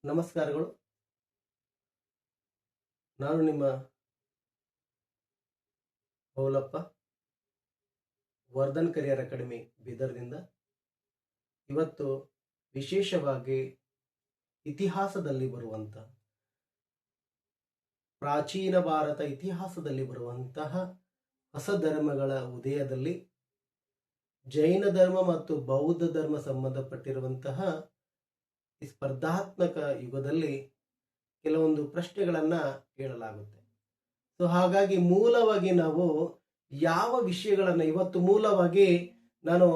ನಮಸ್ಕಾರಗಳು. ನಾನು ನಿಮ್ಮ ಪೌಲಪ್ಪ, ವರ್ಧನ್ ಕರಿಯರ್ ಅಕಾಡೆಮಿ ಬೀದರ್ದಿಂದ. ಇವತ್ತು ವಿಶೇಷವಾಗಿ ಇತಿಹಾಸದಲ್ಲಿ ಬರುವಂತ, ಪ್ರಾಚೀನ ಭಾರತ ಇತಿಹಾಸದಲ್ಲಿ ಬರುವಂತಹ ಹೊಸ ಧರ್ಮಗಳ ಉದಯದಲ್ಲಿ ಜೈನ ಧರ್ಮ ಮತ್ತು ಬೌದ್ಧ ಧರ್ಮ ಸಂಬಂಧಪಟ್ಟಿರುವಂತಹ ಈ ಸ್ಪರ್ಧಾತ್ಮಕ ಯುಗದಲ್ಲಿ ಕೆಲವೊಂದು ಪ್ರಶ್ನೆಗಳನ್ನ ಕೇಳಲಾಗುತ್ತೆ. ಸೊ ಹಾಗಾಗಿ ಮೂಲವಾಗಿ ನಾವು ಯಾವ ವಿಷಯಗಳನ್ನ ಇವತ್ತು ಮೂಲವಾಗಿ ನಾನು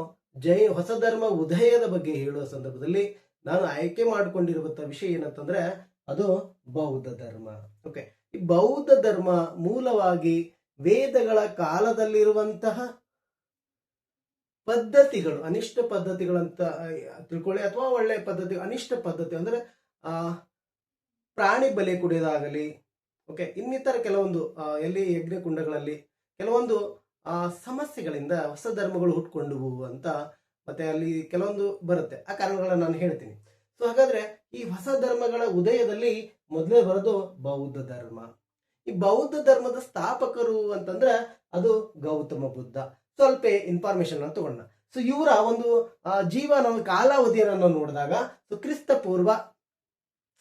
ಹೊಸ ಧರ್ಮ ಉದಯದ ಬಗ್ಗೆ ಹೇಳುವ ಸಂದರ್ಭದಲ್ಲಿ ನಾನು ಆಯ್ಕೆ ಮಾಡಿಕೊಂಡಿರುವಂತಹ ವಿಷಯ ಏನಂತಂದ್ರೆ ಅದು ಬೌದ್ಧ ಧರ್ಮ. ಓಕೆ, ಈ ಬೌದ್ಧ ಧರ್ಮ ಮೂಲವಾಗಿ ವೇದಗಳ ಕಾಲದಲ್ಲಿರುವಂತಹ ಪದ್ಧತಿಗಳು, ಅನಿಷ್ಟ ಪದ್ಧತಿಗಳಂತ ತಿಳ್ಕೊಳ್ಳಿ, ಅಥವಾ ಒಳ್ಳೆಯ ಪದ್ಧತಿ. ಅನಿಷ್ಟ ಪದ್ಧತಿ ಅಂದ್ರೆ ಪ್ರಾಣಿ ಬಲಿ ಕುಡಿಯೋದಾಗಲಿ, ಓಕೆ, ಇನ್ನಿತರ ಕೆಲವೊಂದು ಎಲ್ಲಿ ಯಜ್ಞಕುಂಡಗಳಲ್ಲಿ ಕೆಲವೊಂದು ಸಮಸ್ಯೆಗಳಿಂದ ಹೊಸ ಧರ್ಮಗಳು ಹುಟ್ಕೊಂಡವು ಅಂತ ಮತ್ತೆ ಅಲ್ಲಿ ಕೆಲವೊಂದು ಬರುತ್ತೆ. ಆ ಕಾರಣಗಳನ್ನ ನಾನು ಹೇಳ್ತೀನಿ. ಸೊ ಹಾಗಾದ್ರೆ ಈ ಹೊಸ ಧರ್ಮಗಳ ಉದಯದಲ್ಲಿ ಮೊದಲೇ ಬರೋದು ಬೌದ್ಧ ಧರ್ಮ. ಈ ಬೌದ್ಧ ಧರ್ಮದ ಸ್ಥಾಪಕರು ಅಂತಂದ್ರೆ ಅದು ಗೌತಮ ಬುದ್ಧ. ಸ್ವಲ್ಪ ಇನ್ಫಾರ್ಮೇಶನ್ ಅನ್ನು ತಗೊಂಡ. ಸೊ ಇವರ ಒಂದು ಜೀವನ ಕಾಲಾವಧಿಯನ್ನು ನೋಡಿದಾಗ ಕ್ರಿಸ್ತ ಪೂರ್ವ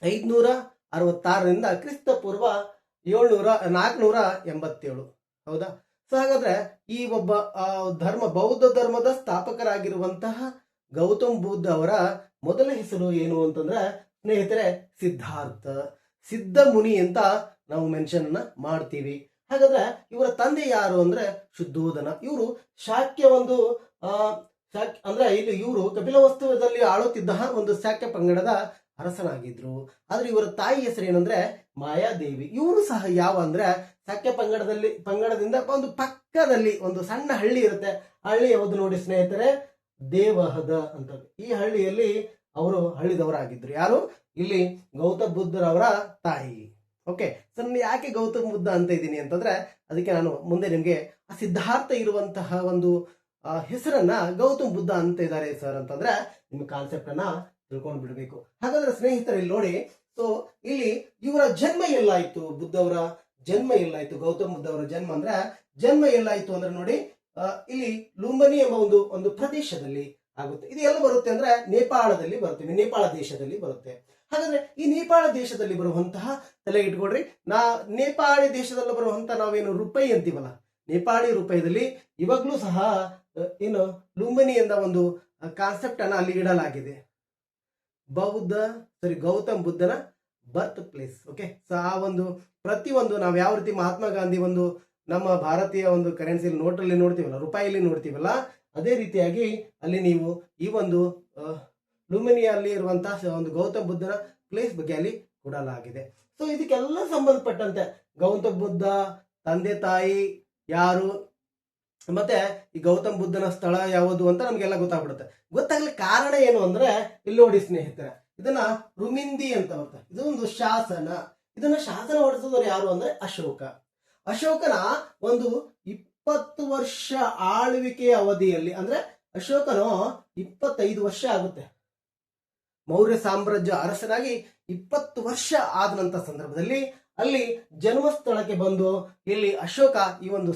566ರಿಂದ ಕ್ರಿಸ್ತ ಪೂರ್ವ 487. ಹೌದಾ? ಸೊ ಹಾಗಾದ್ರೆ ಈ ಒಬ್ಬ ಬೌದ್ಧ ಧರ್ಮದ ಸ್ಥಾಪಕರಾಗಿರುವಂತಹ ಗೌತಮ್ ಬುದ್ಧ ಅವರ ಮೊದಲ ಹೆಸರು ಏನು ಅಂತಂದ್ರೆ ಸ್ನೇಹಿತರೆ ಸಿದ್ಧಾರ್ಥ, ಸಿದ್ಧ ಮುನಿ ಅಂತ ನಾವು ಮೆನ್ಷನ್ ಮಾಡ್ತೀವಿ. ಹಾಗಾದ್ರೆ ಇವರ ತಂದೆ ಯಾರು ಅಂದ್ರೆ ಶುದ್ಧೋಧನ. ಇವರು ಶಾಕ್ಯ ಒಂದು ಅಂದ್ರೆ ಇಲ್ಲಿ ಇವರು ಕಪಿಲವಸ್ತುದಲ್ಲಿ ಆಳುತ್ತಿದ್ದ ಒಂದು ಶಾಕ್ಯ ಪಂಗಡದ ಅರಸನಾಗಿದ್ರು. ಆದ್ರೆ ಇವರ ತಾಯಿ ಹೆಸರು ಏನಂದ್ರೆ ಮಾಯಾದೇವಿ. ಇವರು ಸಹ ಯಾವ ಅಂದ್ರೆ ಶಾಕ್ಯ ಪಂಗಡದಿಂದ ಒಂದು ಪಕ್ಕದಲ್ಲಿ ಒಂದು ಸಣ್ಣ ಹಳ್ಳಿ ಇರುತ್ತೆ. ಹಳ್ಳಿ ಯಾವುದು ನೋಡಿ ಸ್ನೇಹಿತರೆ? ದೇವಹದ ಅಂತ. ಈ ಹಳ್ಳಿಯಲ್ಲಿ ಅವರು ಹಳ್ಳಿದವರಾಗಿದ್ರು. ಯಾರು? ಇಲ್ಲಿ ಗೌತಮ ಬುದ್ಧರವರ ತಾಯಿ. ಓಕೆ, ಸರ್ ಯಾಕೆ ಗೌತಮ ಬುದ್ಧ ಅಂತ ಇದ್ದೀನಿ ಅಂತಂದ್ರೆ ಅದಕ್ಕೆ ನಾನು ಮುಂದೆ ನಿಮ್ಗೆ ಆ ಸಿದ್ಧಾರ್ಥ ಇರುವಂತಹ ಒಂದು ಹೆಸರನ್ನ ಗೌತಮ ಬುದ್ಧ ಅಂತ ಇದ್ದಾರೆ ಸರ್ ಅಂತಂದ್ರೆ ನಿಮ್ಮ ಕಾನ್ಸೆಪ್ಟ್ ಅನ್ನ ತಿಳ್ಕೊಂಡು ಬಿಡ್ಬೇಕು. ಹಾಗಾದ್ರೆ ಸ್ನೇಹಿತರೆ ಇಲ್ಲಿ ನೋಡಿ, ಸೊ ಇಲ್ಲಿ ಇವರ ಜನ್ಮ ಎಲ್ಲಾಯ್ತು? ಬುದ್ಧವರ ಜನ್ಮ ಎಲ್ಲಾಯ್ತು? ಗೌತಮ ಬುದ್ಧ ಅವರ ಜನ್ಮ ಎಲ್ಲಾಯ್ತು ಅಂದ್ರೆ ನೋಡಿ, ಇಲ್ಲಿ ಲುಂಬನಿ ಎಂಬ ಒಂದು ಪ್ರದೇಶದಲ್ಲಿ ಆಗುತ್ತೆ. ಇದು ಎಲ್ಲ ಬರುತ್ತೆ ಅಂದ್ರೆ ನೇಪಾಳದಲ್ಲಿ ಬರುತ್ತೆ, ನೇಪಾಳ ದೇಶದಲ್ಲಿ ಬರುತ್ತೆ. ಹಾಗಾದ್ರೆ ಈ ನೇಪಾಳ ದೇಶದಲ್ಲಿ ಬರುವಂತಹ, ತಲೆ ಇಟ್ಕೊಡ್ರಿ, ನೇಪಾಳಿ ದೇಶದಲ್ಲಿ ಬರುವಂತಹ ನಾವೇನು ರೂಪಾಯಿ ಅಂತೀವಲ್ಲ, ನೇಪಾಳಿ ರೂಪಾಯಿದಲ್ಲಿ ಇವಾಗ್ಲೂ ಸಹ ಏನು ಲುಂಬನಿ ಎಂದ ಒಂದು ಕಾನ್ಸೆಪ್ಟ್ ಅನ್ನ ಅಲ್ಲಿ ಇಡಲಾಗಿದೆ. ಗೌತಮ್ ಬುದ್ಧನ ಬರ್ತ್ ಪ್ಲೇಸ್. ಓಕೆ, ಸೊ ಆ ಒಂದು ಪ್ರತಿಯೊಂದು ನಾವು ಯಾವ ರೀತಿ ಮಹಾತ್ಮ ಗಾಂಧಿ ಒಂದು ನಮ್ಮ ಭಾರತೀಯ ಒಂದು ಕರೆನ್ಸಿ ನೋಟಲ್ಲಿ ನೋಡ್ತೀವಲ್ಲ, ರೂಪಾಯಿಲಿ ನೋಡ್ತೀವಲ್ಲ, ಅದೇ ರೀತಿಯಾಗಿ ಅಲ್ಲಿ ನೀವು ಈ ಒಂದು ಲುಂಬಿನಿಯಲ್ಲಿ ಇರುವಂತಹ ಒಂದು ಗೌತಮ ಬುದ್ಧನ ಪ್ಲೇಸ್ ಬಗ್ಗೆ ಅಲ್ಲಿ ಕೊಡಲಾಗಿದೆ. ಸೊ ಇದಕ್ಕೆಲ್ಲ ಸಂಬಂಧಪಟ್ಟಂತೆ ಗೌತಮ ಬುದ್ಧ ತಂದೆ ತಾಯಿ ಯಾರು, ಮತ್ತೆ ಈ ಗೌತಮ ಬುದ್ಧನ ಸ್ಥಳ ಯಾವುದು ಅಂತ ನಮ್ಗೆಲ್ಲ ಗೊತ್ತಾಗ್ಬಿಡುತ್ತೆ. ಗೊತ್ತಾಗ್ಲಿಕ್ಕೆ ಕಾರಣ ಏನು ಅಂದ್ರೆ ಇಲ್ಲಿ ನೋಡಿ ಸ್ನೇಹಿತರೆ, ಇದನ್ನ ರುಮಿಂದಿ ಅಂತ ಬರುತ್ತೆ. ಇದು ಒಂದು ಶಾಸನ. ಇದನ್ನ ಶಾಸನ ಹೊರಡಿಸಿದವರು ಯಾರು ಅಂದ್ರೆ ಅಶೋಕನ ಒಂದು 20 ವರ್ಷ ಆಳ್ವಿಕೆಯ ಅವಧಿಯಲ್ಲಿ, ಅಂದ್ರೆ ಅಶೋಕನು 25 ವರ್ಷ ಆಗುತ್ತೆ ಮೌರ್ಯ ಸಾಮ್ರಾಜ್ಯ ಅರಸನಾಗಿ. 20 ವರ್ಷ ಆದ ನಂತರ ಸಂದರ್ಭದಲ್ಲಿ ಅಲ್ಲಿ ಜನ್ಮಸ್ಥಳಕ್ಕೆ ಬಂದು ಇಲ್ಲಿ ಅಶೋಕ ಇದೊಂದು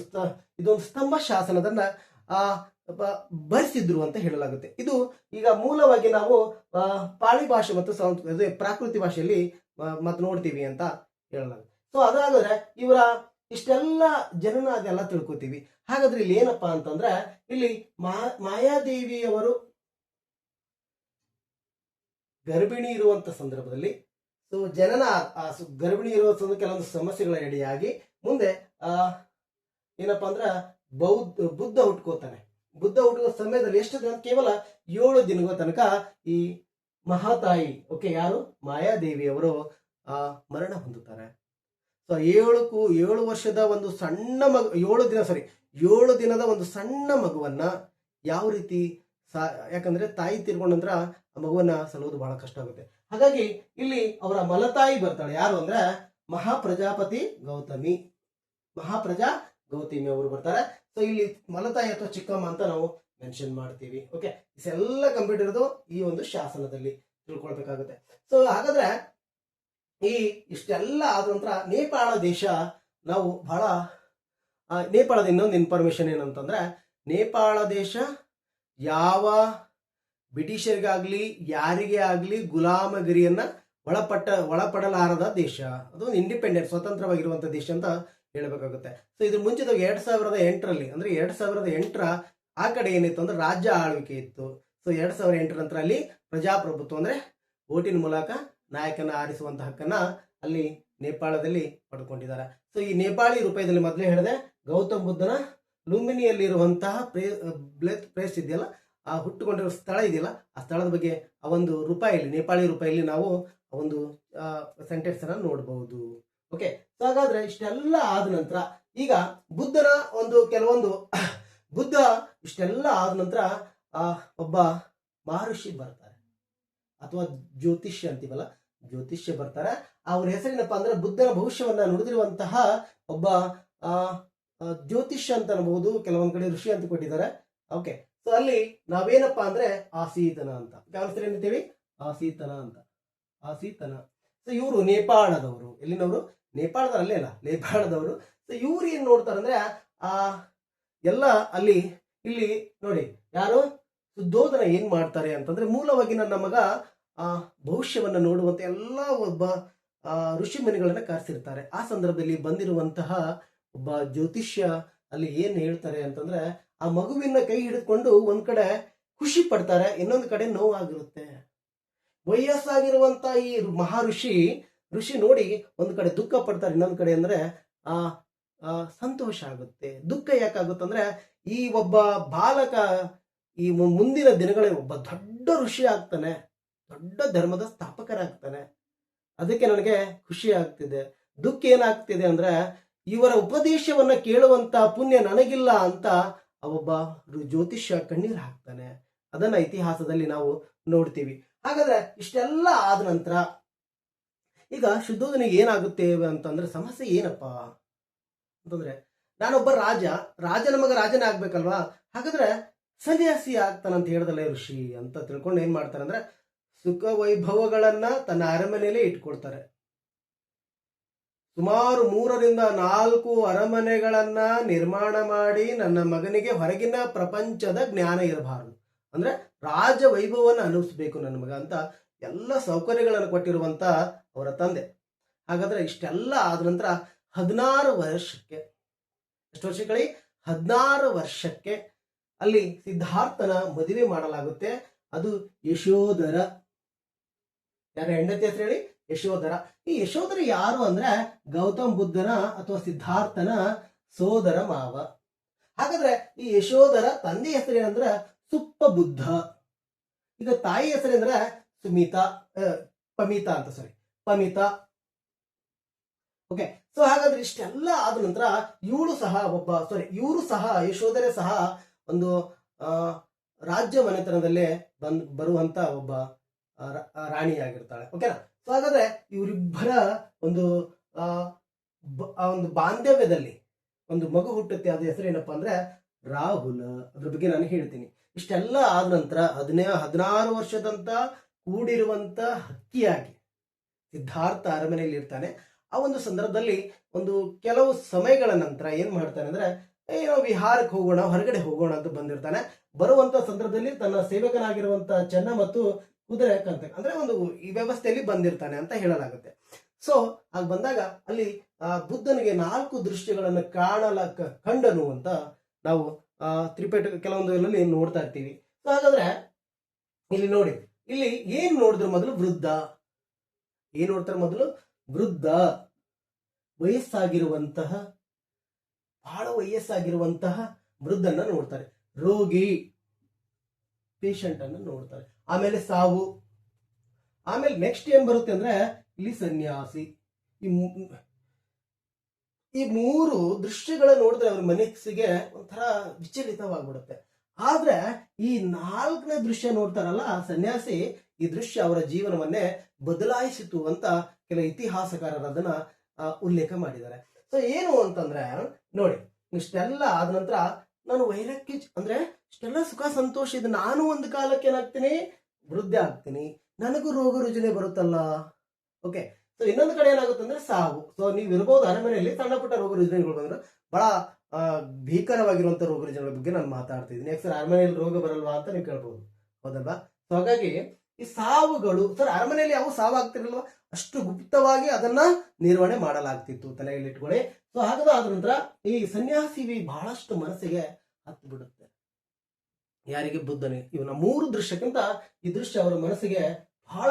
ಸ್ತಂಭ ಶಾಸನದನ್ನ ಬರೆಸಿದ್ರು ಅಂತ ಹೇಳಲಾಗುತ್ತೆ. ಇದು ಈಗ ಮೂಲವಾಗಿ ನಾವು ಪಾಳಿ ಭಾಷೆ ಮತ್ತು ಪ್ರಾಕೃತಿ ಭಾಷೆಯಲ್ಲಿ ಮತ್ತೆ ನೋಡ್ತೀವಿ ಅಂತ ಹೇಳಲಾಗುತ್ತೆ. ಸೊ ಅದಾದ್ರೆ ಇವರ ಇಷ್ಟೆಲ್ಲ ಜನನ ಅದೆಲ್ಲ ತಿಳ್ಕೊತೀವಿ. ಹಾಗಾದ್ರೆ ಇಲ್ಲಿ ಏನಪ್ಪಾ ಅಂತಂದ್ರೆ ಇಲ್ಲಿ ಮಾಯಾದೇವಿಯವರು ಗರ್ಭಿಣಿ ಇರುವಂತ ಸಂದರ್ಭದಲ್ಲಿ, ಸೊ ಜನನ ಗರ್ಭಿಣಿ ಇರುವ ಕೆಲವೊಂದು ಸಮಸ್ಯೆಗಳ ಎಡೆಯಾಗಿ ಮುಂದೆ ಏನಪ್ಪಾ ಅಂದ್ರ ಬುದ್ಧ ಹುಟ್ಕೋತಾನೆ. ಬುದ್ಧ ಹುಟ್ಟುವ ಸಮಯದಲ್ಲಿ ಎಷ್ಟು ದಿನ? ಕೇವಲ 7 ದಿನಗಳ ತನಕ ಈ ಮಹಾತಾಯಿ, ಓಕೆ, ಯಾರು? ಮಾಯಾದೇವಿಯವರು ಮರಣ ಹೊಂದುತ್ತಾರೆ. ಸೊ 7 ವರ್ಷದ ಒಂದು ಸಣ್ಣ ಮಗು, 7 ದಿನದ ಒಂದು ಸಣ್ಣ ಮಗುವನ್ನ ಯಾವ ರೀತಿ ಯಾಕಂದ್ರೆ ತಾಯಿ ತೀರ್ಕೊಂಡ ನಂತರ ಆ ಮಗುವನ್ನ ಸಲುವುದು ಬಹಳ ಕಷ್ಟ ಆಗುತ್ತೆ. ಹಾಗಾಗಿ ಇಲ್ಲಿ ಅವರ ಮಲತಾಯಿ ಬರ್ತಾಳೆ. ಯಾರು ಅಂದ್ರೆ ಮಹಾಪ್ರಜಾಪತಿ ಗೌತಮಿ ಅವರು ಬರ್ತಾರೆ. ಸೊ ಇಲ್ಲಿ ಮಲತಾಯಿ ಅಥವಾ ಚಿಕ್ಕಮ್ಮ ಅಂತ ನಾವು ಮೆನ್ಷನ್ ಮಾಡ್ತೀವಿ. ಓಕೆ, ಇಷ್ಟೆಲ್ಲ ಕಂಪ್ಲೀಟ್ ಇರೋದು ಈ ಒಂದು ಶಾಸನದಲ್ಲಿ ತಿಳ್ಕೊಳ್ಬೇಕಾಗುತ್ತೆ. ಸೊ ಹಾಗಾದ್ರೆ ಈ ಇಷ್ಟೆಲ್ಲ ಆದ ನಂತರ ನೇಪಾಳ ದೇಶ ನಾವು ಬಹಳ ನೇಪಾಳದ ಇನ್ನೊಂದು ಇನ್ಫಾರ್ಮೇಶನ್ ಏನಂತಂದ್ರೆ, ನೇಪಾಳ ದೇಶ ಯಾವ ಬ್ರಿಟಿಷರಿಗಾಗ್ಲಿ ಯಾರಿಗೇ ಆಗ್ಲಿ ಗುಲಾಮಗಿರಿಯನ್ನ ಒಳಪಡಲಾರದ ದೇಶ, ಅದು ಇಂಡಿಪೆಂಡೆಂಟ್ ಸ್ವತಂತ್ರವಾಗಿರುವಂತ ದೇಶ ಅಂತ ಹೇಳಬೇಕಾಗುತ್ತೆ. ಸೊ ಇದ್ರ ಮುಂಚಿತವಾಗಿ 2008ರಲ್ಲಿ ಅಂದ್ರೆ 2008ರ ಆ ಕಡೆ ಏನಿತ್ತು ಅಂದ್ರೆ ರಾಜ್ಯ ಆಳ್ವಿಕೆ ಇತ್ತು. ಸೊ 2008 ನಂತರ ಅಲ್ಲಿ ಪ್ರಜಾಪ್ರಭುತ್ವ ಅಂದ್ರೆ ಓಟಿನ ಮೂಲಕ ನಾಯಕನ ಆರಿಸುವಂತ ಹಕ್ಕನ್ನ ಅಲ್ಲಿ ನೇಪಾಳದಲ್ಲಿ ಪಡ್ಕೊಂಡಿದ್ದಾರೆ. ಸೊ ಈ ನೇಪಾಳಿ ರೂಪಾಯಿದಲ್ಲಿ ಮೊದಲೇ ಹೇಳಿದೆ, ಗೌತಮ್ ಬುದ್ಧನ ಲುಂಬಿನಿಯಲ್ಲಿರುವಂತಹ ಪ್ಲೇಸ್ ಇದೆಯಲ್ಲ, ಆ ಹುಟ್ಟುಕೊಂಡಿರೋ ಸ್ಥಳ ಇದೆಯಲ್ಲ, ಆ ಸ್ಥಳದ ಬಗ್ಗೆ ಆ ಒಂದು ರೂಪಾಯಿಲಿ, ನೇಪಾಳಿ ರೂಪಾಯಿಲಿ ನಾವು ಒಂದು ಸೆಂಟೆನ್ಸ್ ಅನ್ನ ನೋಡಬಹುದು. ಓಕೆ, ಸೊ ಹಾಗಾದ್ರೆ ಇಷ್ಟೆಲ್ಲ ಆದ ನಂತರ ಈಗ ಬುದ್ಧನ ಒಂದು ಕೆಲವೊಂದು ಬುದ್ಧ ಇಷ್ಟೆಲ್ಲ ಆದ ನಂತರ ಒಬ್ಬ ಮಹರ್ಷಿ ಬರ್ತಾರೆ, ಅಥವಾ ಜ್ಯೋತಿಷ್ಯ ಅಂತೀವಲ್ಲ, ಜ್ಯೋತಿಷ್ಯ ಬರ್ತಾರೆ. ಅವ್ರ ಹೆಸರೇನಪ್ಪ ಅಂದ್ರೆ ಬುದ್ಧನ ಭವಿಷ್ಯವನ್ನ ನುಡಿದಿರುವಂತಹ ಒಬ್ಬ ಜ್ಯೋತಿಷ್ಯ ಅಂತ ಅನ್ಬಹುದು, ಕೆಲವೊಂದ್ ಕಡೆ ಋಷಿ ಅಂತ ಕೊಟ್ಟಿದ್ದಾರೆ. ಓಕೆ, ಸೊ ಅಲ್ಲಿ ನಾವೇನಪ್ಪಾ ಅಂದ್ರೆ ಆಸೀತನ ಅಂತ ಯಾವ ಹೆಸರು ಏನಂತೀವಿ, ಆಸೀತನ ಅಂತ, ಆಸೀತನ. ಸೊ ಇವರು ನೇಪಾಳದವರು, ಎಲ್ಲಿನವರು, ನೇಪಾಳದವ್ರು ಅಲ್ಲೇ ಅಲ್ಲ, ನೇಪಾಳದವರು. ಸೊ ಇವ್ರು ಏನ್ ನೋಡ್ತಾರೆ ಅಂದ್ರೆ ಎಲ್ಲ ಅಲ್ಲಿ ಇಲ್ಲಿ ನೋಡಿ, ಯಾರು ಶುದ್ಧೋಧನ ಏನ್ ಮಾಡ್ತಾರೆ ಅಂತಂದ್ರೆ, ಮೂಲವಾಗಿ ನನ್ನ ಮಗ ಭವಿಷ್ಯವನ್ನ ನೋಡುವಂತ ಎಲ್ಲ ಒಬ್ಬ ಋಷಿ ಮುನಿಗಳನ್ನ ಕರೆಸಿರ್ತಾರೆ. ಆ ಸಂದರ್ಭದಲ್ಲಿ ಬಂದಿರುವಂತಹ ಒಬ್ಬ ಜ್ಯೋತಿಷ್ಯ ಅಲ್ಲಿ ಏನ್ ಹೇಳ್ತಾರೆ ಅಂತಂದ್ರೆ, ಆ ಮಗುವಿನ ಕೈ ಹಿಡಿದುಕೊಂಡು ಒಂದ್ ಕಡೆ ಖುಷಿ ಪಡ್ತಾರೆ, ಇನ್ನೊಂದ್ ಕಡೆ ನೋವಾಗಿರುತ್ತೆ. ವಯಸ್ಸಾಗಿರುವಂತ ಈ ಋಷಿ ನೋಡಿ ಒಂದ್ ಕಡೆ ದುಃಖ ಪಡ್ತಾರೆ, ಇನ್ನೊಂದ್ ಕಡೆ ಅಂದ್ರೆ ಸಂತೋಷ ಆಗುತ್ತೆ. ದುಃಖ ಯಾಕಾಗುತ್ತಂದ್ರೆ, ಈ ಒಬ್ಬ ಬಾಲಕ ಈ ಮುಂದಿನ ದಿನಗಳಲ್ಲಿ ಒಬ್ಬ ದೊಡ್ಡ ಋಷಿ ಆಗ್ತಾನೆ, ದೊಡ್ಡ ಧರ್ಮದ ಸ್ಥಾಪಕರಾಗ್ತಾನೆ, ಅದಕ್ಕೆ ನನಗೆ ಖುಷಿ ಆಗ್ತಿದೆ. ದುಃಖ ಏನಾಗ್ತಿದೆ ಅಂದ್ರೆ, ಇವರ ಉಪದೇಶವನ್ನ ಕೇಳುವಂತ ಪುಣ್ಯ ನನಗಿಲ್ಲ ಅಂತ ಒಬ್ಬ ಜ್ಯೋತಿಷ್ಯ ಕಣ್ಣೀರು ಹಾಕ್ತಾನೆ. ಅದನ್ನ ಇತಿಹಾಸದಲ್ಲಿ ನಾವು ನೋಡ್ತೀವಿ. ಹಾಗಾದ್ರೆ ಇಷ್ಟೆಲ್ಲ ಆದ ನಂತರ ಈಗ ಶುದ್ಧೋಧನಿಗೆ ಏನಾಗುತ್ತೆ ಅಂತಂದ್ರೆ, ಸಮಸ್ಯೆ ಏನಪ್ಪಾ ಅಂತಂದ್ರೆ, ನಾನೊಬ್ಬ ರಾಜನ ಮಗ ರಾಜನೇ ಆಗ್ಬೇಕಲ್ವಾ, ಹಾಗಾದ್ರೆ ಸನ್ಯಾಸಿ ಆಗ್ತಾನಂತ ಹೇಳ್ದಲ್ಲ ಋಷಿ ಅಂತ ತಿಳ್ಕೊಂಡು ಏನ್ ಮಾಡ್ತಾನೆ ಅಂದ್ರೆ, ಸುಖ ವೈಭವಗಳನ್ನ ತನ್ನ ಅರಮನೆಯಲ್ಲೇ ಇಟ್ಕೊಳ್ತಾರೆ. ಸುಮಾರು 3ರಿಂದ 4 ಅರಮನೆಗಳನ್ನ ನಿರ್ಮಾಣ ಮಾಡಿ, ನನ್ನ ಮಗನಿಗೆ ಹೊರಗಿನ ಪ್ರಪಂಚದ ಜ್ಞಾನ ಇರಬಾರದು, ಅಂದ್ರೆ ರಾಜ ವೈಭವವನ್ನು ಅನುಭವಿಸ್ಬೇಕು ನನ್ನ ಮಗ ಅಂತ ಎಲ್ಲ ಸೌಕರ್ಯಗಳನ್ನು ಕೊಟ್ಟಿರುವಂತ ಅವರ ತಂದೆ. ಹಾಗಾದ್ರೆ ಇಷ್ಟೆಲ್ಲ ಆದ ನಂತರ 16 ವರ್ಷಕ್ಕೆ, ಎಷ್ಟು ವರ್ಷಕ್ಕೆ, 16 ವರ್ಷಕ್ಕೆ ಅಲ್ಲಿ ಸಿದ್ಧಾರ್ಥನ ಮದುವೆ ಮಾಡಲಾಗುತ್ತೆ. ಅದು ಯಶೋಧರ, ಯಾರ ಹೆಂಡತಿ ಹೆಸರು ಹೇಳಿ, ಯಶೋಧರ. ಈ ಯಶೋಧರ ಯಾರು ಅಂದ್ರೆ ಗೌತಮ್ ಬುದ್ಧನ ಅಥವಾ ಸಿದ್ಧಾರ್ಥನ ಸೋದರ ಮಾವ. ಹಾಗಾದ್ರೆ ಈ ಯಶೋಧರ ತಂದೆ ಹೆಸರು ಏನಂದ್ರೆ ಸುಪ್ಪ ಬುದ್ಧ. ಈಗ ತಾಯಿ ಹೆಸರೇಂದ್ರ ಪಮಿತಾ. ಓಕೆ, ಸೊ ಹಾಗಾದ್ರೆ ಇಷ್ಟೆಲ್ಲ ಆದ ನಂತರ ಇವರು ಸಹ ಯಶೋಧರೆ ಸಹ ಒಂದು ರಾಜ್ಯ ಮನೆತನದಲ್ಲೇ ಬರುವಂತ ಒಬ್ಬ ರಾಣಿಯಾಗಿರ್ತಾಳೆ. ಓಕೆನಾ. ಸೊ ಹಾಗಾದ್ರೆ ಇವರಿಬ್ಬರ ಒಂದು ಬಾಂಧವ್ಯದಲ್ಲಿ ಒಂದು ಮಗು ಹುಟ್ಟುತ್ತೆ. ಅದ ಹೆಸರು ಏನಪ್ಪಾ ಅಂದ್ರೆ ರಾಹುಲ್. ಅದ್ರ ಬಗ್ಗೆ ನಾನು ಹೇಳ್ತೀನಿ. ಇಷ್ಟೆಲ್ಲ ಆದ ನಂತರ 16 ವರ್ಷದಂತ ಕೂಡಿರುವಂತ ಹಕ್ಕಿಯಾಗಿ ಸಿದ್ಧಾರ್ಥ ಅರಮನೆಯಲ್ಲಿ ಇರ್ತಾನೆ. ಆ ಒಂದು ಸಂದರ್ಭದಲ್ಲಿ ಒಂದು ಕೆಲವು ಸಮಯಗಳ ನಂತರ ಏನ್ ಮಾಡ್ತಾನೆ ಅಂದ್ರೆ, ಏನೋ ವಿಹಾರಕ್ಕೆ ಹೋಗೋಣ, ಹೊರಗಡೆ ಹೋಗೋಣ ಅಂತ ಬಂದಿರ್ತಾನೆ. ಬರುವಂತ ಸಂದರ್ಭದಲ್ಲಿ ತನ್ನ ಸೇವಕನಾಗಿರುವಂತ ಚೆನ್ನ ಮತ್ತು ಕುದುರೆ ಅಂದ್ರೆ ಒಂದು ಈ ವ್ಯವಸ್ಥೆಯಲ್ಲಿ ಬಂದಿರ್ತಾನೆ ಅಂತ ಹೇಳಲಾಗುತ್ತೆ. ಸೊ ಆಗ ಬಂದಾಗ ಅಲ್ಲಿ ಬುದ್ಧನಿಗೆ 4 ದೃಶ್ಯಗಳನ್ನು ಕಂಡನು ಅಂತ ನಾವು ತ್ರಿಪೇಟಕ ಕೆಲವೊಂದು ಎಲ್ಲಲ್ಲಿ ನೋಡ್ತಾ ಇರ್ತೀವಿ. ಸೊ ಹಾಗಾದ್ರೆ ಇಲ್ಲಿ ನೋಡಿ, ಇಲ್ಲಿ ಏನ್ ನೋಡಿದ್ರು ಮೊದಲು ವೃದ್ಧ, ಏನ್ ನೋಡ್ತಾರೆ ಮೊದಲು ವೃದ್ಧ, ವಯಸ್ಸಾಗಿರುವಂತಹ ಬಹಳ ವಯಸ್ಸಾಗಿರುವಂತಹ ವೃದ್ಧನ್ನ ನೋಡ್ತಾರೆ. ರೋಗಿ ಪೇಷಂಟ್ ಅನ್ನು ನೋಡ್ತಾರೆ. ಆಮೇಲೆ ಸಾವು, ಆಮೇಲೆ ನೆಕ್ಸ್ಟ್ ಏನ್ ಬರುತ್ತೆ ಅಂದ್ರೆ ಇಲ್ಲಿ ಸನ್ಯಾಸಿ. ಈ 3 ದೃಶ್ಯಗಳ ನೋಡಿದ್ರೆ ಅವ್ರ ಮನಸ್ಸಿಗೆ ಒಂಥರ ವಿಚಲಿತವಾಗ್ಬಿಡುತ್ತೆ. ಆದ್ರೆ ಈ 4ನೇ ದೃಶ್ಯ ನೋಡ್ತಾರಲ್ಲ ಸನ್ಯಾಸಿ, ಈ ದೃಶ್ಯ ಅವರ ಜೀವನವನ್ನೇ ಬದಲಾಯಿಸಿತು ಅಂತ ಕೆಲ ಇತಿಹಾಸಕಾರರು ಅದನ್ನ ಉಲ್ಲೇಖ ಮಾಡಿದ್ದಾರೆ. ಸೊ ಏನು ಅಂತಂದ್ರೆ ನೋಡಿ, ಇಷ್ಟೆಲ್ಲ ಆದ ನಂತರ ನಾನು ವೈರಾಗ್ಯ ಅಂದ್ರೆ ಇಷ್ಟೆಲ್ಲ ಸುಖ ಸಂತೋಷ ಇದೆ, ನಾನು ಒಂದು ಕಾಲಕ್ಕೆ ಏನಾಗ್ತೀನಿ, ವೃದ್ಧೆ ಆಗ್ತೀನಿ, ನನಗೂ ರೋಗ ರುಜಿನ ಬರುತ್ತಲ್ಲ. ಓಕೆ, ಸೊ ಇನ್ನೊಂದು ಕಡೆ ಏನಾಗುತ್ತೆ ಅಂದ್ರೆ ಸಾವು. ಸೊ ನೀವು ಇರಬಹುದು ಅರಮನೆಯಲ್ಲಿ, ಸಣ್ಣ ಪುಟ್ಟ ರೋಗ ರುಜಿನಗಳು ಬಂದ್ರೆ ಬಹಳ ಭೀಕರವಾಗಿರುವಂತ ರೋಗ ರುಜಿನಗಳ ಬಗ್ಗೆ ನಾನು ಮಾತಾಡ್ತಾ ಇದ್ದೀನಿ. ಯಾಕೆ ಸರ್ ಅರಮನೆಯಲ್ಲಿ ರೋಗ ಬರಲ್ವಾ ಅಂತ ನೀವು ಕೇಳ್ಬಹುದು, ಹೌದಲ್ವಾ? ಸೊ ಹಾಗಾಗಿ ಈ ಸಾವುಗಳು, ಸರ್ ಅರಮನೆಯಲ್ಲಿ ಯಾವ ಸಾವು ಆಗ್ತಿರಲ್ವಾ, ಅಷ್ಟು ಗುಪ್ತವಾಗಿ ಅದನ್ನ ನಿರ್ವಹಣೆ ಮಾಡಲಾಗ್ತಿತ್ತು, ತಲೆಯಲ್ಲಿ ಇಟ್ಕೊಳ್ಳಿ. ಸೊ ಹಾಗಾದ ನಂತರ ಈ ಸನ್ಯಾಸಿ ಬಹಳಷ್ಟು ಮನಸ್ಸಿಗೆ ಹತ್ತು ಬಿಡುತ್ತೆ. ಯಾರಿಗೆ? ಬುದ್ಧನಿಗೆ. ಇವನ 3 ದೃಶ್ಯಕ್ಕಿಂತ ಈ ದೃಶ್ಯ ಅವರ ಮನಸ್ಸಿಗೆ ಬಹಳ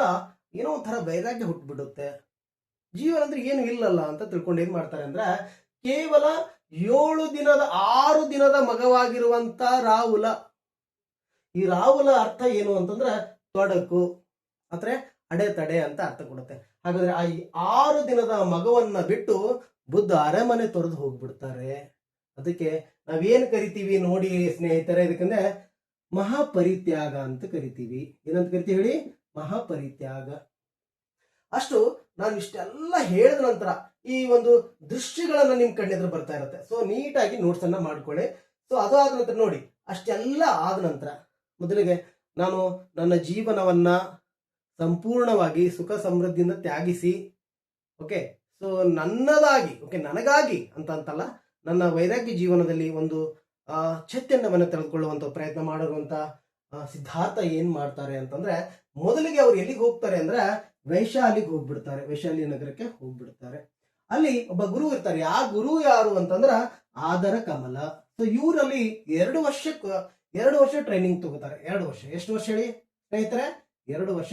ಏನೋ ಒಂಥರ ವೈರಾಗ್ಯ ಹುಟ್ಟುಬಿಡುತ್ತೆ. ಜೀವನ ಅಂದ್ರೆ ಏನು ಇಲ್ಲಲ್ಲ ಅಂತ ತಿಳ್ಕೊಂಡು ಏನ್ ಮಾಡ್ತಾರೆ ಅಂದ್ರೆ, ಕೇವಲ 6 ದಿನದ ಮಗವಾಗಿರುವಂತ ರಾಹುಲ. ಈ ರಾಹುಲ ಅರ್ಥ ಏನು ಅಂತಂದ್ರೆ ತೊಡಕು ಅಥವಾ ಅಡೆತಡೆ ಅಂತ ಅರ್ಥ ಕೊಡುತ್ತೆ. ಹಾಗಾದ್ರೆ ಆ 6 ದಿನದ ಮಗವನ್ನ ಬಿಟ್ಟು ಬುದ್ಧ ಅರಮನೆ ತೊರೆದು ಹೋಗ್ಬಿಡ್ತಾರೆ. ಅದಕ್ಕೆ ನಾವೇನ್ ಕರಿತೀವಿ ನೋಡಿ ಸ್ನೇಹಿತರೆ, ಇದಕ್ಕಂದ್ರೆ ಮಹಾಪರಿತ್ಯಾಗ ಅಂತ ಕರಿತೀವಿ. ಏನಂತ ಕರಿತೀವಿ ಹೇಳಿ? ಮಹಾಪರಿತ್ಯಾಗ. ಅಷ್ಟು ನಾನು ಇಷ್ಟೆಲ್ಲ ಹೇಳಿದ ನಂತರ ಈ ಒಂದು ದೃಶ್ಯಗಳನ್ನ ನಿಮ್ ಕಣ್ಣೆದುರು ಬರ್ತಾ ಇರುತ್ತೆ. ಸೊ ನೀಟಾಗಿ ನೋಟ್ಸ್ ಅನ್ನ ಮಾಡ್ಕೊಳ್ಳಿ. ಸೊ ಅದಾದ ನಂತರ ನೋಡಿ, ಅಷ್ಟೆಲ್ಲ ಆದ ನಂತರ ಮೊದಲಿಗೆ ನಾನು ನನ್ನ ಜೀವನವನ್ನ ಸಂಪೂರ್ಣವಾಗಿ ಸುಖ ಸಮೃದ್ಧಿಯಿಂದ ತ್ಯಾಗಿಸಿ, ಓಕೆ, ಸೊ ನನ್ನದಾಗಿ, ಓಕೆ, ನನಗಾಗಿ ಅಂತಲ್ಲ, ನನ್ನ ವೈರಾಗ್ಯ ಜೀವನದಲ್ಲಿ ಒಂದು ಚೈತನ್ಯವನ್ನು ತೆಗೆದುಕೊಳ್ಳುವಂತ ಪ್ರಯತ್ನ ಮಾಡಿರುವಂತ ಸಿದ್ಧಾರ್ಥ ಏನ್ ಮಾಡ್ತಾರೆ ಅಂತಂದ್ರೆ, ಮೊದಲಿಗೆ ಅವ್ರು ಎಲ್ಲಿಗೆ ಹೋಗ್ತಾರೆ ಅಂದ್ರೆ ವೈಶಾಲಿಗೆ ಹೋಗ್ಬಿಡ್ತಾರೆ, ವೈಶಾಲಿ ನಗರಕ್ಕೆ ಹೋಗ್ಬಿಡ್ತಾರೆ. ಅಲ್ಲಿ ಒಬ್ಬ ಗುರು ಇರ್ತಾರೆ. ಆ ಗುರು ಯಾರು ಅಂತಂದ್ರ ಆದರ ಕಮಲ. ಸೊ ಇವರಲ್ಲಿ 2 ವರ್ಷ ಟ್ರೈನಿಂಗ್ ತಗೋತಾರೆ. 2 ವರ್ಷ. ಎಷ್ಟು ವರ್ಷ ಹೇಳಿ ಸ್ನೇಹಿತರೆ? 2 ವರ್ಷ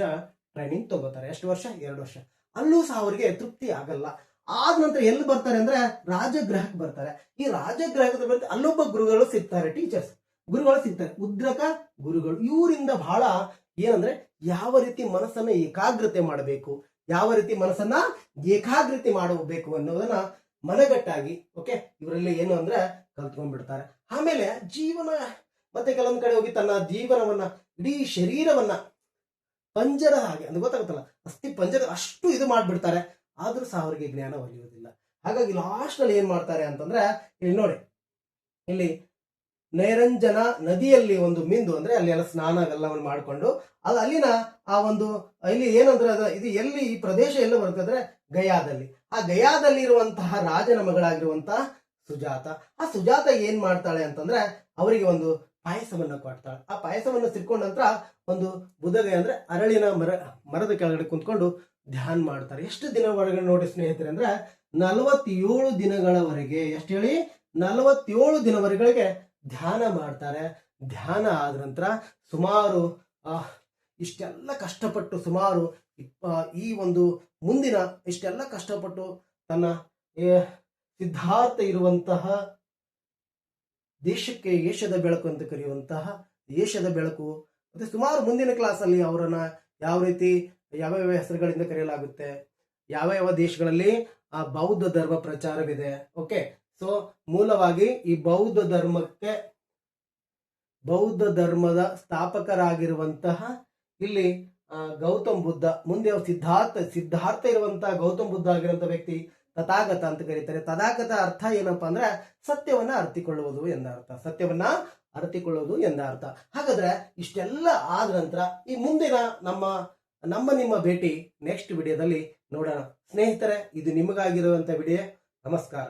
ಟ್ರೈನಿಂಗ್ ತಗೋತಾರೆ. ಎಷ್ಟು ವರ್ಷ? 2 ವರ್ಷ. ಅಲ್ಲೂ ಸಹ ಅವರಿಗೆ ತೃಪ್ತಿ ಆಗಲ್ಲ. ಆದ ನಂತರ ಎಲ್ಲಿ ಬರ್ತಾರೆ ಅಂದ್ರೆ ರಾಜಗೃಹಕ್ಕೆ ಬರ್ತಾರೆ. ಈ ರಾಜಗೃಹದ ಬರ್ತಾರೆ, ಅಲ್ಲೊಬ್ಬ ಗುರುಗಳು ಸಿಗ್ತಾರೆ, ಟೀಚರ್ಸ್ ಗುರುಗಳು ಸಿಗ್ತಾರೆ, ಉದ್ರಕ ಗುರುಗಳು. ಇವರಿಂದ ಬಹಳ ಏನಂದ್ರೆ ಯಾವ ರೀತಿ ಮನಸ್ಸನ್ನ ಏಕಾಗ್ರತೆ ಮಾಡಬೇಕು, ಯಾವ ರೀತಿ ಮನಸ್ಸನ್ನ ಏಕಾಗ್ರತೆ ಮಾಡಬೇಕು ಅನ್ನೋದನ್ನ ಮನಗಟ್ಟಾಗಿ, ಓಕೆ, ಇವರಲ್ಲಿ ಏನು ಅಂದ್ರೆ ಕಲ್ತ್ಕೊಂಡ್ಬಿಡ್ತಾರೆ. ಆಮೇಲೆ ಜೀವನ ಮತ್ತೆ ಕೆಲವೊಂದ್ ಕಡೆ ಹೋಗಿ ತನ್ನ ಜೀವನವನ್ನ, ಇಡೀ ಶರೀರವನ್ನ ಪಂಜರ ಹಾಗೆ ಅಂದ್ರೆ ಗೊತ್ತಾಗುತ್ತಲ್ಲ, ಅಸ್ಥಿ ಪಂಜರ ಅಷ್ಟು ಇದು ಮಾಡ್ಬಿಡ್ತಾರೆ. ಆದ್ರೂ ಸಹ ಅವರಿಗೆ ಜ್ಞಾನ ಒಲಿಯೋದಿಲ್ಲ. ಹಾಗಾಗಿ ಲಾಸ್ಟ್ ಅಲ್ಲಿ ಏನ್ ಮಾಡ್ತಾರೆ ಅಂತಂದ್ರೆ, ಇಲ್ಲಿ ನೋಡಿ, ಇಲ್ಲಿ ನೈರಂಜನ ನದಿಯಲ್ಲಿ ಒಂದು ಮಿಂದು ಅಂದ್ರೆ ಅಲ್ಲಿ ಎಲ್ಲ ಸ್ನಾನ ಎಲ್ಲವನ್ನು ಮಾಡಿಕೊಂಡು ಅಲ್ಲಿನ ಆ ಒಂದು ಇಲ್ಲಿ ಏನಂದ್ರೆ ಇದು ಎಲ್ಲಿ ಈ ಪ್ರದೇಶ ಎಲ್ಲ ಬರುತ್ತೆ ಅಂದ್ರೆ ಗಯಾದಲ್ಲಿ. ಆ ಗಯಾದಲ್ಲಿ ಇರುವಂತಹ ರಾಜನ ಮಗಳಾಗಿರುವಂತಹ ಸುಜಾತ. ಆ ಸುಜಾತ ಏನ್ ಮಾಡ್ತಾಳೆ ಅಂತಂದ್ರೆ ಅವರಿಗೆ ಒಂದು ಪಾಯಸವನ್ನ ಕೊಡ್ತಾಳೆ. ಆ ಪಾಯಸವನ್ನ ಸಿಕ್ಕೊಂಡ ನಂತರ ಒಂದು ಬುಧಗೈ ಅಂದ್ರೆ ಅರಳಿನ ಮರದ ಕೆಳಗಡೆ ಕುಂತ್ಕೊಂಡು ಧ್ಯಾನ ಮಾಡ್ತಾರೆ. ಎಷ್ಟು ದಿನವರೆಗೆ ನೋಡಿ ಸ್ನೇಹಿತರೆ ಅಂದ್ರೆ 47 ದಿನಗಳವರೆಗೆ. ಎಷ್ಟು ಹೇಳಿ? 47 ದಿನವರೆಗೆ ಧ್ಯಾನ ಮಾಡ್ತಾರೆ. ಧ್ಯಾನ ಆದ ನಂತರ ಸುಮಾರು ಇಷ್ಟೆಲ್ಲ ಕಷ್ಟಪಟ್ಟು, ಸುಮಾರು ಈ ಒಂದು ಮುಂದಿನ ಇಷ್ಟೆಲ್ಲ ಕಷ್ಟಪಟ್ಟು ತನ್ನ ಸಿದ್ಧಾರ್ಥ ಇರುವಂತಹ ದೇಶಕ್ಕೆ ಏಷದ ಬೆಳಕು ಅಂತ ಕರೆಯುವಂತಹ ಏಷದ ಬೆಳಕು, ಮತ್ತೆ ಸುಮಾರು ಮುಂದಿನ ಕ್ಲಾಸ್ ಅಲ್ಲಿ ಅವರನ್ನ ಯಾವ ರೀತಿ ಯಾವ ಹೆಸರುಗಳಿಂದ ಕರೆಯಲಾಗುತ್ತೆ, ಯಾವ ದೇಶಗಳಲ್ಲಿ ಆ ಬೌದ್ಧ ಧರ್ಮ ಪ್ರಚಾರವಿದೆ. ಓಕೆ, ಸೊ ಮೂಲವಾಗಿ ಈ ಬೌದ್ಧ ಧರ್ಮದ ಸ್ಥಾಪಕರಾಗಿರುವಂತಹ ಇಲ್ಲಿ ಗೌತಮ್ ಬುದ್ಧ, ಮುಂದೆ ಸಿದ್ಧಾರ್ಥ ಇರುವಂತಹ ಗೌತಮ್ ಬುದ್ಧ ಆಗಿರುವಂತಹ ವ್ಯಕ್ತಿ ತಥಾಗತ ಅಂತ ಕರೀತಾರೆ. ತಥಾಗತ ಅರ್ಥ ಏನಪ್ಪಾ ಅಂದ್ರೆ ಸತ್ಯವನ್ನ ಅರಿತುಕೊಳ್ಳುವುದು ಎಂದರ್ಥ. ಸತ್ಯವನ್ನ ಅರಿತುಕೊಳ್ಳುವುದು ಎಂದರ್ಥ. ಹಾಗಾದ್ರೆ ಇಷ್ಟೆಲ್ಲ ಆದ ನಂತರ ಈ ಮುಂದಿನ ನಿಮ್ಮ ಭೇಟಿ ನೆಕ್ಸ್ಟ್ ವಿಡಿಯೋದಲ್ಲಿ ನೋಡೋಣ ಸ್ನೇಹಿತರೆ. ಇದು ನಿಮಗಾಗಿರುವಂತ ವಿಡಿಯೋ. ನಮಸ್ಕಾರ.